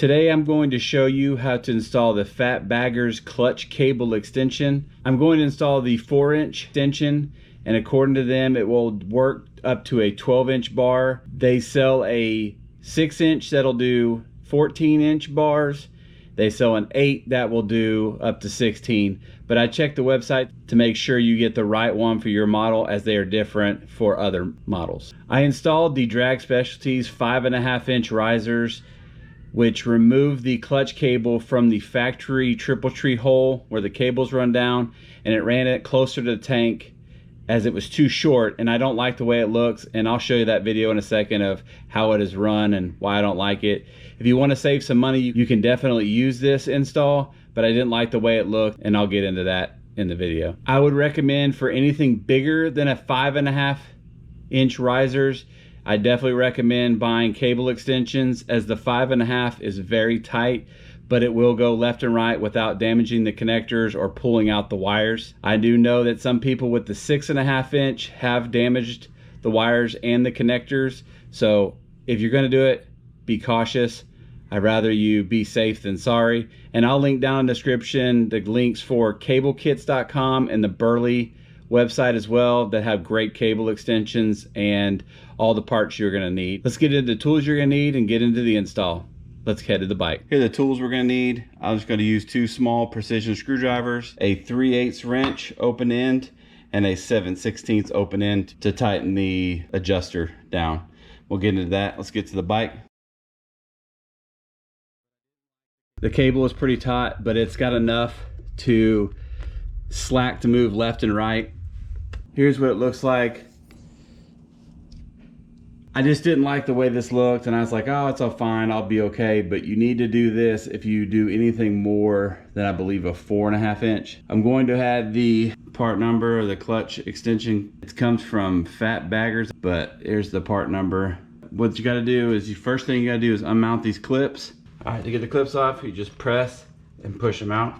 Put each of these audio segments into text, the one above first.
Today I'm going to show you how to install the Fat Baggers clutch cable extension. I'm going to install the 4-inch extension, and according to them it will work up to a 12-inch bar. They sell a 6-inch that'll do 14-inch bars. They sell an 8 that will do up to 16, but I checked the website to make sure you get the right one for your model, as they are different for other models. I installed the Drag Specialties 5.5-inch risers, which remove the clutch cable from the factory triple tree hole where the cables run down, and it ran it closer to the tank as it was too short, and I don't like the way it looks, and I'll show you that video in a second of how it is run and why I don't like it. If you want to save some money, you can definitely use this install, but I didn't like the way it looked, and I'll get into that in the video. I would recommend for anything bigger than a 5.5-inch risers, I definitely recommend buying cable extensions, as the 5.5 is very tight, but it will go left and right without damaging the connectors or pulling out the wires. I do know that some people with the 6.5-inch have damaged the wires and the connectors, so if you're going to do it, be cautious. I'd rather you be safe than sorry. And I'll link down in the description the links for cablekits.com and the Burley website as well, that have great cable extensions and all the parts you're going to need. Let's get into the tools you're going to need and get into the install. Let's head to the bike. Here are the tools we're going to need. I'm just going to use 2 small precision screwdrivers, a 3/8 wrench open end, and a 7/16 open end to tighten the adjuster down. We'll get into that. Let's get to the bike. The cable is pretty taut, but it's got enough to slack to move left and right. Here's what it looks like. I just didn't like the way this looked, and I was like, oh, it's all fine, I'll be okay. But you need to do this if you do anything more than, I believe, a 4.5-inch. I'm going to have the part number of the clutch extension. It comes from Fat Baggers, but here's the part number. What you got to do is, the first thing you got to do is unmount these clips. All right, to get the clips off, you just press and push them out.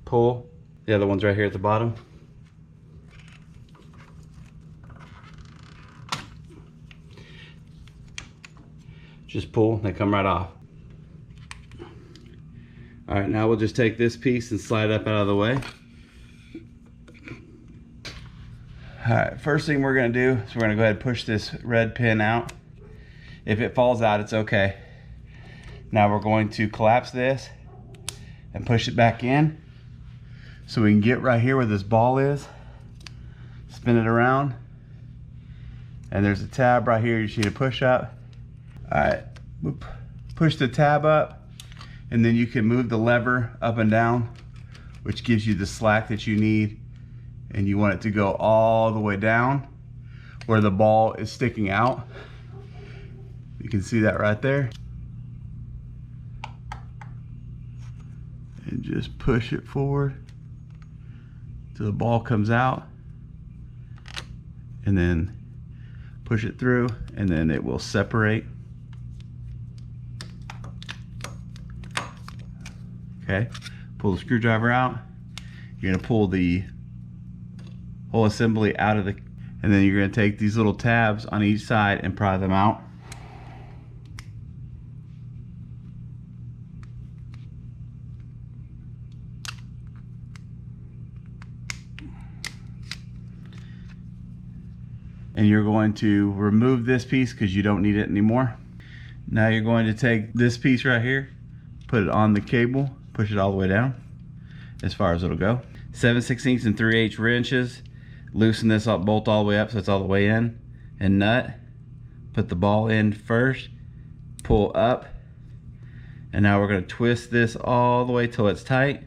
Pull. The other one's right here at the bottom. Just pull, they come right off. All right, now we'll just take this piece and slide up out of the way. All right, first thing we're gonna do is we're gonna go ahead and push this red pin out. If it falls out, it's okay. Now we're going to collapse this and push it back in, so we can get right here where this ball is. Spin it around, and there's a tab right here you just need to push up. All right, push the tab up, and then you can move the lever up and down, which gives you the slack that you need, and you want it to go all the way down where the ball is sticking out. You can see that right there. And just push it forward till the ball comes out, and then push it through, and then it will separate. Okay, pull the screwdriver out. You're gonna pull the whole assembly out of the, and then you're gonna take these little tabs on each side and pry them out. And you're going to remove this piece because you don't need it anymore. Now you're going to take this piece right here, put it on the cable, push it all the way down as far as it'll go. 7/16 and 3/8 wrenches. Loosen this up, bolt all the way up so it's all the way in, and nut. Put the ball in first, pull up, and now we're going to twist this all the way till it's tight,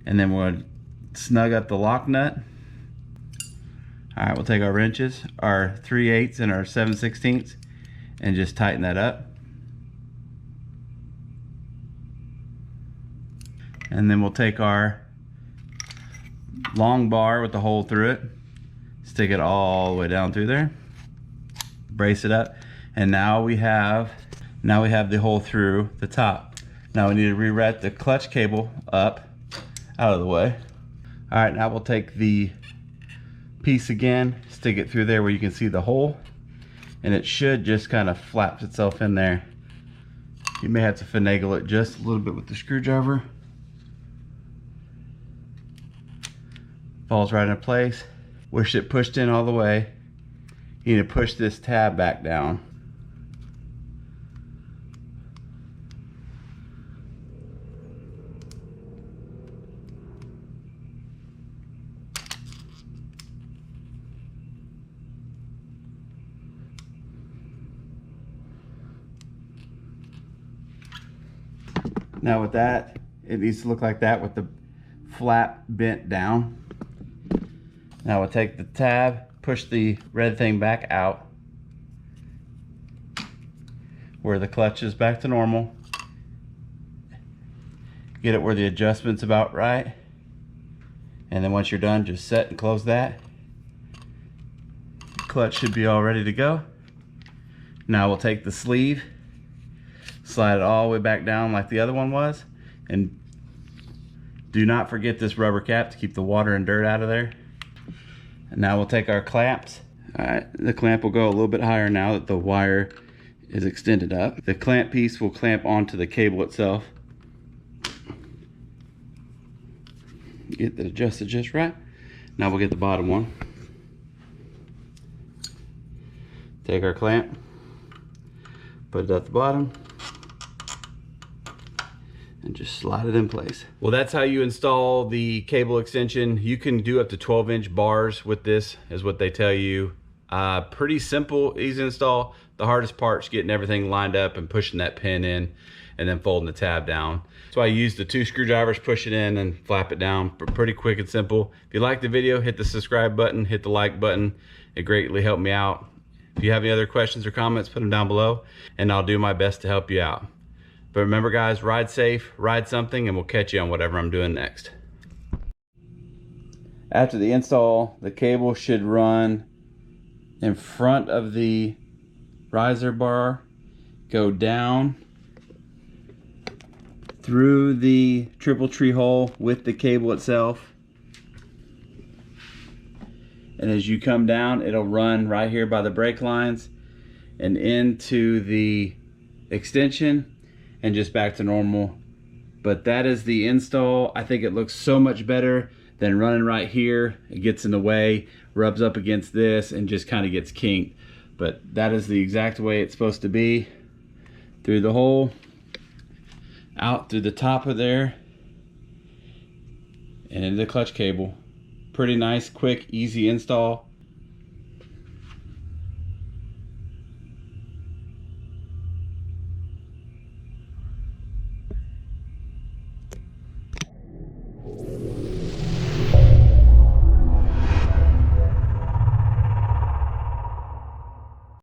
and then we're going to snug up the lock nut. All right, we'll take our wrenches, our 3/8 and our 7/16, and just tighten that up. And then we'll take our long bar with the hole through it, stick it all the way down through there, brace it up, and now we have the hole through the top. Now we need to re-rat the clutch cable up out of the way. All right, now we'll take the piece again, stick it through there where you can see the hole, and it should just kind of flap itself in there. You may have to finagle it just a little bit with the screwdriver. Falls right into place. Wish it pushed in all the way. You need to push this tab back down. Now with that, it needs to look like that with the flap bent down. Now we'll take the tab, push the red thing back out where the clutch is back to normal. Get it where the adjustment's about right. And then once you're done, just set and close that. Clutch should be all ready to go. Now we'll take the sleeve, slide it all the way back down like the other one was, and do not forget this rubber cap to keep the water and dirt out of there. And now we'll take our clamps. All right, the clamp will go a little bit higher now that the wire is extended up. The clamp piece will clamp onto the cable itself. Get that adjusted just right. Now we'll get the bottom one. Take our clamp, put it at the bottom, and just slide it in place. Well, that's how you install the cable extension. You can do up to 12-inch bars with this, is what they tell you. Pretty simple, easy to install. The hardest part is getting everything lined up and pushing that pin in and then folding the tab down. So I use the 2 screwdrivers, push it in and flap it down. Pretty quick and simple. If you like the video, hit the subscribe button, hit the like button. It greatly helped me out. If you have any other questions or comments, put them down below and I'll do my best to help you out. But remember guys, ride safe, ride something, and we'll catch you on whatever I'm doing next. After the install, the cable should run in front of the riser bar, go down through the triple tree hole with the cable itself. And as you come down, it'll run right here by the brake lines and into the extension and just back to normal. But that is the install. I think it looks so much better than running right here. It gets in the way, rubs up against this, and just kind of gets kinked. But that is the exact way it's supposed to be. Through the hole, out through the top of there, and into the clutch cable. Pretty nice, quick, easy install.